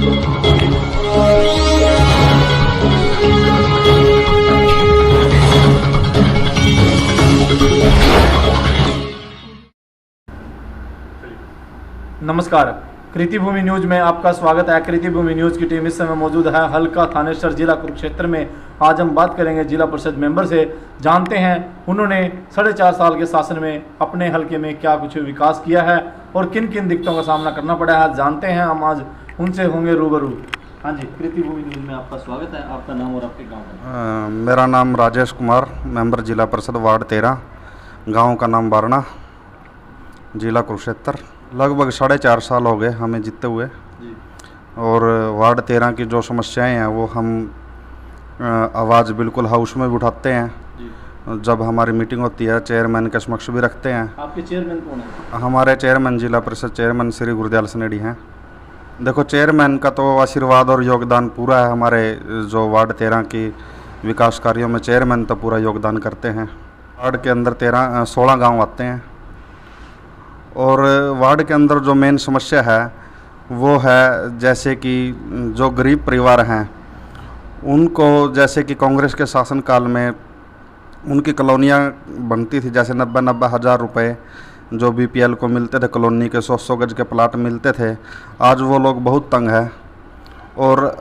नमस्कार, कृति भूमि न्यूज में आपका स्वागत है। कृति भूमि न्यूज की टीम इस समय मौजूद है हल्का थानेसर जिला कुरुक्षेत्र में। आज हम बात करेंगे जिला परिषद मेंबर से, जानते हैं उन्होंने 4.5 साल के शासन में अपने हल्के में क्या कुछ विकास किया है और किन किन दिक्कतों का सामना करना पड़ा है। जानते हैं हम, आज उनसे होंगे रूबरू। हाँ जी, कृति भूमि न्यूज में आपका स्वागत है। आपका नाम और आपके गाँव का? मेरा नाम राजेश कुमार, मेंबर जिला परिषद वार्ड 13, गाँव का नाम बारना, जिला कुरुक्षेत्र। लगभग 4.5 साल हो गए हमें जीतते हुए जी। और वार्ड 13 की जो समस्याएं हैं वो हम आवाज़ बिल्कुल हाउस में भी उठाते हैं जी। जब हमारी मीटिंग होती है चेयरमैन के समक्ष भी रखते हैं। आपके चेयरमैन कौन है? हमारे चेयरमैन जिला परिषद चेयरमैन श्री गुरदयाल सनेडी हैं। देखो, चेयरमैन का तो आशीर्वाद और योगदान पूरा है। हमारे जो वार्ड 13 की विकास कार्यों में चेयरमैन तो पूरा योगदान करते हैं। वार्ड के अंदर 16 गाँव आते हैं और वार्ड के अंदर जो मेन समस्या है वो है जैसे कि जो गरीब परिवार हैं उनको, जैसे कि कांग्रेस के शासनकाल में उनकी कॉलोनियाँ बनती थी, जैसे 90-90 हज़ार रुपये जो बीपीएल को मिलते थे, कॉलोनी के 100-100 गज के प्लाट मिलते थे। आज वो लोग बहुत तंग है और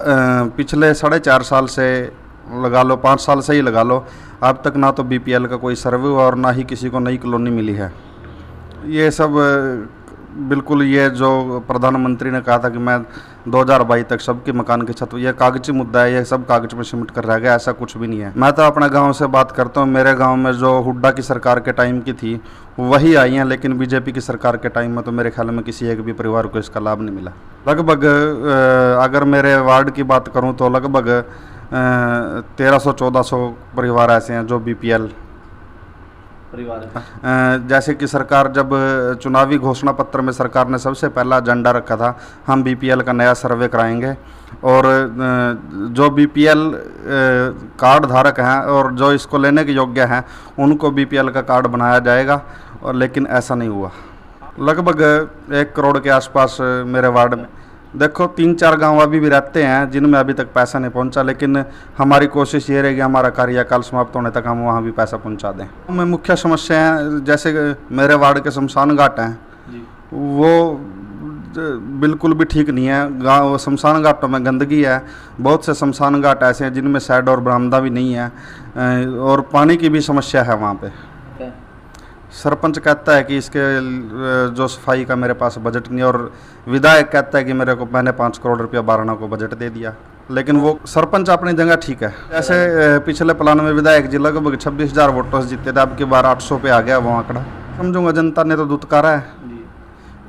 पिछले 4.5 साल से लगा लो, 5 साल से ही लगा लो, अब तक ना तो बीपीएल का कोई सर्वे हुआ और ना ही किसी को नई कॉलोनी मिली है। ये सब बिल्कुल, ये जो प्रधानमंत्री ने कहा था कि मैं 2022 तक सबके मकान की छत, ये कागजी मुद्दा है, ये सब कागज में सिमट कर रह गया, ऐसा कुछ भी नहीं है। मैं तो अपने गांव से बात करता हूँ। मेरे गांव में जो हुड्डा की सरकार के टाइम की थी वही आई हैं, लेकिन बीजेपी की सरकार के टाइम में तो मेरे ख्याल में किसी एक भी परिवार को इसका लाभ नहीं मिला। लगभग अगर मेरे वार्ड की बात करूँ तो लगभग 1300-1400 परिवार ऐसे हैं जो बीपीएल परिवार है। जैसे कि सरकार जब चुनावी घोषणा पत्र में सरकार ने सबसे पहला एजेंडा रखा था, हम बीपीएल का नया सर्वे कराएंगे और जो बीपीएल कार्ड धारक हैं और जो इसको लेने के योग्य हैं उनको बीपीएल का कार्ड बनाया जाएगा, और लेकिन ऐसा नहीं हुआ। लगभग 1 करोड़ के आसपास मेरे वार्ड में, देखो 3-4 गांव अभी भी रहते हैं जिनमें अभी तक पैसा नहीं पहुंचा, लेकिन हमारी कोशिश ये रहेगी हमारा कार्यकाल समाप्त होने तक हम वहां भी पैसा पहुंचा दें। में मुख्य समस्या है जैसे मेरे वार्ड के शमशान घाट हैं वो बिल्कुल भी ठीक नहीं है। गाँव शमशान घाटों में गंदगी है। बहुत से शमशान घाट ऐसे हैं जिनमें शेड और बरामदा भी नहीं है और पानी की भी समस्या है वहाँ पे। सरपंच कहता है कि इसके जो सफाई का मेरे पास बजट नहीं, और विधायक कहता है कि मेरे को मैंने 5 करोड़ रुपया बारना को बजट दे दिया, लेकिन वो सरपंच अपनी जगह ठीक है। जैसे पिछले प्लान में विधायक जी लगभग 26,000 वोटों से जीते थे, अब की बार 800 पे आ गया वो आंकड़ा। समझूंगा जनता ने तो दुत्कारा है,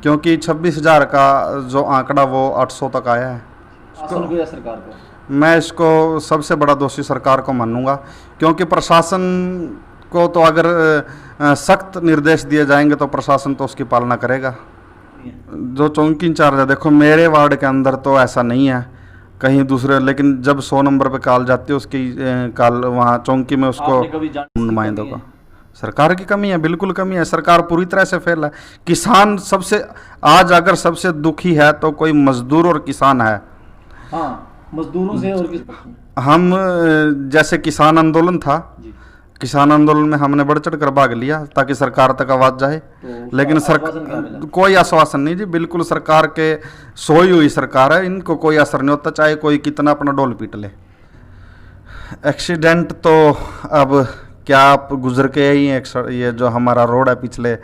क्योंकि 26,000 का जो आंकड़ा वो 800 तक आया है। सरकार को मैं इसको सबसे बड़ा दोषी सरकार को मानूंगा, क्योंकि प्रशासन को तो अगर सख्त निर्देश दिए जाएंगे तो प्रशासन तो उसकी पालना करेगा। जो चौकी इंचार्ज है, देखो मेरे वार्ड के अंदर तो ऐसा नहीं है, कहीं दूसरे, लेकिन जब 100 नंबर पे कॉल जाती है उसकी कॉल वहाँ चौकी में उसको नुमाइंदों का, सरकार की कमी है, बिल्कुल कमी है। सरकार पूरी तरह से फेल है। किसान सबसे, आज अगर सबसे दुखी है तो कोई मजदूर और किसान है। हाँ, मजदूरों से और हम जैसे किसान आंदोलन था, किसान आंदोलन में हमने बढ़ चढ़ कर भाग लिया ताकि सरकार तक आवाज जाए, तो लेकिन कोई आश्वासन नहीं जी। बिल्कुल सरकार के सोई हुई सरकार है, इनको कोई असर नहीं होता, चाहे कोई कितना अपना डोल पीट ले। एक्सीडेंट तो अब क्या आप गुजर के ही, ये जो हमारा रोड है पिछले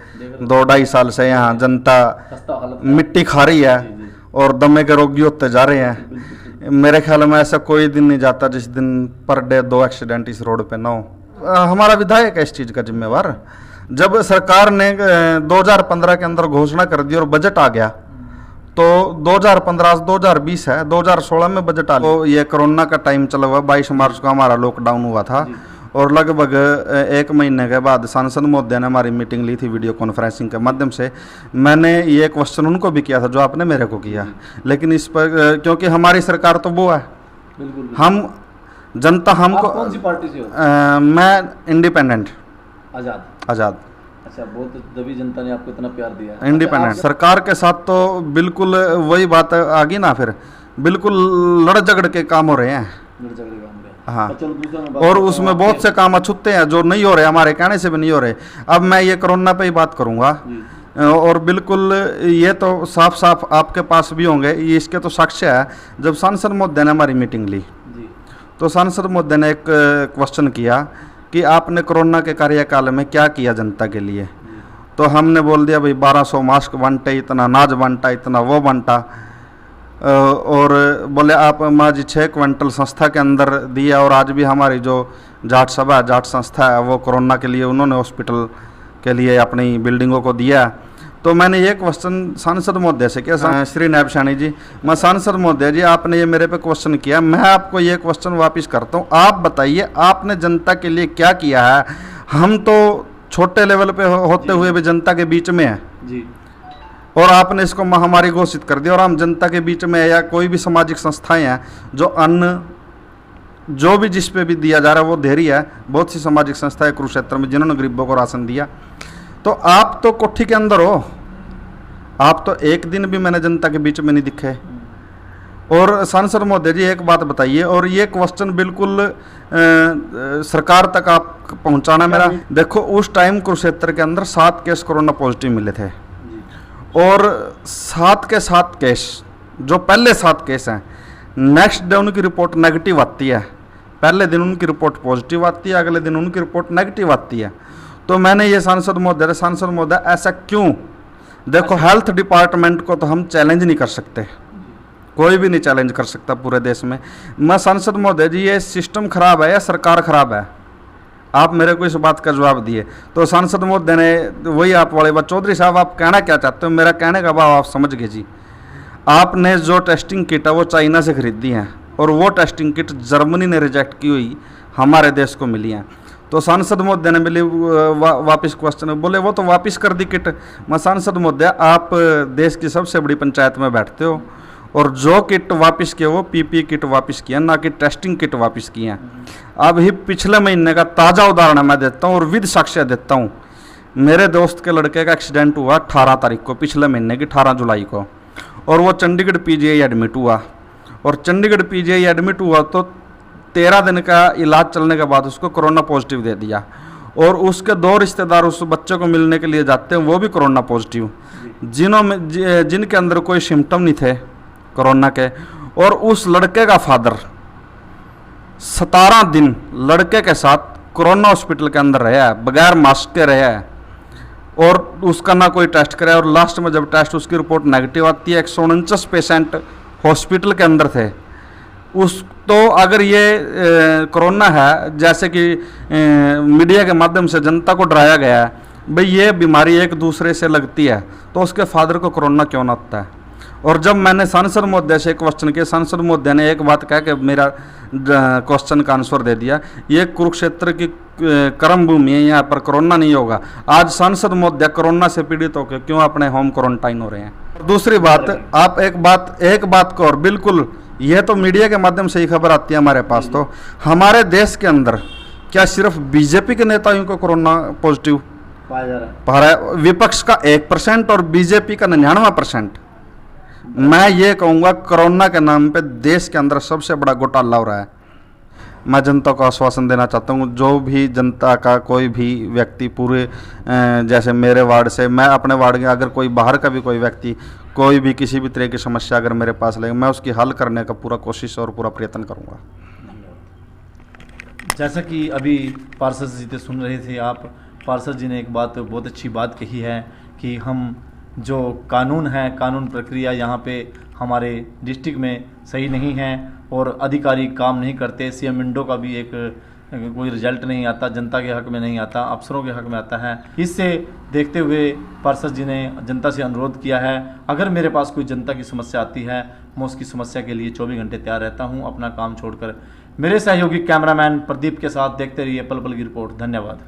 2-2.5 साल से यहाँ जनता मिट्टी खा रही है और दमे के रोगी होते जा रहे हैं। मेरे ख्याल में ऐसा कोई दिन नहीं जाता जिस दिन पर डे 2 एक्सीडेंट इस रोड पे ना हो। हमारा विधायक है इस चीज़ का जिम्मेवार। जब सरकार ने 2015 के अंदर घोषणा कर दी और बजट आ गया तो 2015-2020 है, 2016 में बजट आ गया। तो ये कोरोना का टाइम चला हुआ, 22 मार्च को हमारा लॉकडाउन हुआ था और लगभग 1 महीने के बाद सांसद महोदय ने हमारी मीटिंग ली थी वीडियो कॉन्फ्रेंसिंग के माध्यम से। मैंने ये क्वेश्चन उनको भी किया था जो आपने मेरे को किया, लेकिन इस पर क्योंकि हमारी सरकार तो वो है, हम जनता हमको। कौन सी पार्टी से हो? मैं इंडिपेंडेंट आज़ाद। अच्छा, बहुत तभी जनता ने आपको इतना प्यार दिया। इंडिपेंडेंट सरकार के साथ तो बिल्कुल वही बात आ गई ना। फिर बिल्कुल लड़ झगड़ के काम हो रहे हैं। हाँ, और उसमें बहुत से काम अछूते हैं जो नहीं हो रहे, हमारे कहने से भी नहीं हो रहे। अब मैं ये कोरोना पे ही बात करूँगा, और बिल्कुल ये तो साफ साफ आपके पास भी होंगे, ये इसके तो साक्ष्य है। जब सांसद महोदय ने हमारी मीटिंग ली तो सांसद महोदय ने एक क्वेश्चन किया कि आपने कोरोना के कार्यकाल में क्या किया जनता के लिए। तो हमने बोल दिया भाई 1200 मास्क बांटे, इतना अनाज बांटा, इतना वो बांटा, और बोले आप माँ जी 6 क्विंटल संस्था के अंदर दिया। और आज भी हमारी जो जाट सभा जाट संस्था है वो कोरोना के लिए उन्होंने हॉस्पिटल के लिए अपनी बिल्डिंगों को दिया। तो मैंने ये क्वेश्चन सांसद महोदय से किया, श्री नायब सैनी जी, मैं सांसद महोदय जी आपने ये मेरे पे क्वेश्चन किया, मैं आपको ये क्वेश्चन वापस करता हूँ, आप बताइए आपने जनता के लिए क्या किया है। हम तो छोटे लेवल पे होते हुए भी जनता के बीच में है जी, और आपने इसको महामारी घोषित कर दिया, और हम जनता के बीच में या कोई भी सामाजिक संस्थाएं हैं जो अन्न जो भी जिस पे भी दिया जा रहा है वो दे रही है। बहुत सी सामाजिक संस्थाएं कुरुक्षेत्र में जिन्होंने गरीबों को राशन दिया। तो आप तो कोठी के अंदर हो, आप तो एक दिन भी मैंने जनता के बीच में नहीं दिखे। और सांसद महोदय जी एक बात बताइए, और ये क्वेश्चन बिल्कुल सरकार तक आप पहुंचाना मेरा। देखो उस टाइम कुरुक्षेत्र के अंदर 7 केस कोरोना पॉजिटिव मिले थे, और 7 के 7 केस जो पहले 7 केस हैं, नेक्स्ट डे उनकी रिपोर्ट नेगेटिव आती है। पहले दिन उनकी रिपोर्ट पॉजिटिव आती है, अगले दिन उनकी रिपोर्ट नेगेटिव आती है। तो मैंने ये सांसद महोदय ऐसा क्यों? देखो हेल्थ डिपार्टमेंट को तो हम चैलेंज नहीं कर सकते, कोई भी नहीं चैलेंज कर सकता पूरे देश में। मैं सांसद महोदय जी ये सिस्टम खराब है या सरकार खराब है, आप मेरे को इस बात का जवाब दिए। तो सांसद महोदय ने वही आप वाले बात, चौधरी साहब आप कहना क्या चाहते हो? मेरा कहने का भाव आप समझ गए जी। आपने जो टेस्टिंग किट है वो चाइना से खरीदी है, और वो टेस्टिंग किट जर्मनी ने रिजेक्ट की हुई हमारे देश को मिली हैं। तो सांसद महोदय ने मिली वापस क्वेश्चन बोले वो तो वापस कर दी किट। मैं सांसद महोदय आप देश की सबसे बड़ी पंचायत में बैठते हो, और जो किट वापस किए वो पीपी किट वापस किया, ना कि टेस्टिंग किट वापस किए हैं। अभी पिछले महीने का ताज़ा उदाहरण मैं देता हूँ और विद साक्ष्य देता हूँ। मेरे दोस्त के लड़के का एक्सीडेंट हुआ 18 तारीख को, पिछले महीने की 18 जुलाई को, और वो चंडीगढ़ पीजीआई एडमिट हुआ। और चंडीगढ़ पीजीआई एडमिट हुआ तो 13 दिन का इलाज चलने के बाद उसको कोरोना पॉजिटिव दे दिया, और उसके 2 रिश्तेदार उस बच्चे को मिलने के लिए जाते हैं, वो भी कोरोना पॉजिटिव, जिनके अंदर कोई सिम्टम नहीं थे कोरोना के। और उस लड़के का फादर 17 दिन लड़के के साथ कोरोना हॉस्पिटल के अंदर रहा है, बगैर मास्क के रहा है, और उसका ना कोई टेस्ट कराया। और लास्ट में जब टेस्ट उसकी रिपोर्ट नेगेटिव आती है, 149 पेशेंट हॉस्पिटल के अंदर थे। उस तो अगर ये कोरोना है, जैसे कि मीडिया के माध्यम से जनता को डराया गया है भाई ये बीमारी एक दूसरे से लगती है, तो उसके फादर को कोरोना क्यों ना आता है? और जब मैंने सांसद महोदय से क्वेश्चन किया, सांसद महोदय ने एक बात कहा कि मेरा क्वेश्चन का आंसर दे दिया, ये कुरुक्षेत्र की कर्म भूमि है, यहाँ पर कोरोना नहीं होगा। आज सांसद महोदय कोरोना से पीड़ित होकर क्यों अपने होम क्वारंटाइन हो रहे हैं? दूसरी बात, आप एक बात को, और बिल्कुल यह तो मीडिया के माध्यम से ही खबर आती है हमारे पास, तो हमारे देश के अंदर क्या सिर्फ बीजेपी के नेताओं को कोरोना पॉजिटिव पाया जा रहा है? विपक्ष का 1% और बीजेपी का 99%। मैं ये कहूँगा कोरोना के नाम पे देश के अंदर सबसे बड़ा घोटाला हो रहा है। मैं जनता को आश्वासन देना चाहता हूँ, जो भी जनता का कोई भी व्यक्ति पूरे जैसे मेरे वार्ड से, मैं अपने वार्ड के, अगर कोई बाहर का भी कोई व्यक्ति कोई भी किसी भी तरह की समस्या अगर मेरे पास लेगा, मैं उसकी हल करने का पूरा कोशिश और पूरा प्रयत्न करूँगा। जैसा कि अभी पार्षद जी से सुन रहे थे आप, पार्षद जी ने एक बात बहुत अच्छी बात कही है कि हम जो कानून है, कानून प्रक्रिया यहाँ पे हमारे डिस्ट्रिक्ट में सही नहीं है, और अधिकारी काम नहीं करते। सीएम विंडो का भी एक कोई रिजल्ट नहीं आता, जनता के हक में नहीं आता, अफसरों के हक में आता है। इससे देखते हुए पार्षद जी ने जनता से अनुरोध किया है, अगर मेरे पास कोई जनता की समस्या आती है, मैं उसकी समस्या के लिए 24 घंटे तैयार रहता हूं अपना काम छोड़कर। मेरे सहयोगी कैमरामैन प्रदीप के साथ देखते रहिए पल पल की रिपोर्ट। धन्यवाद।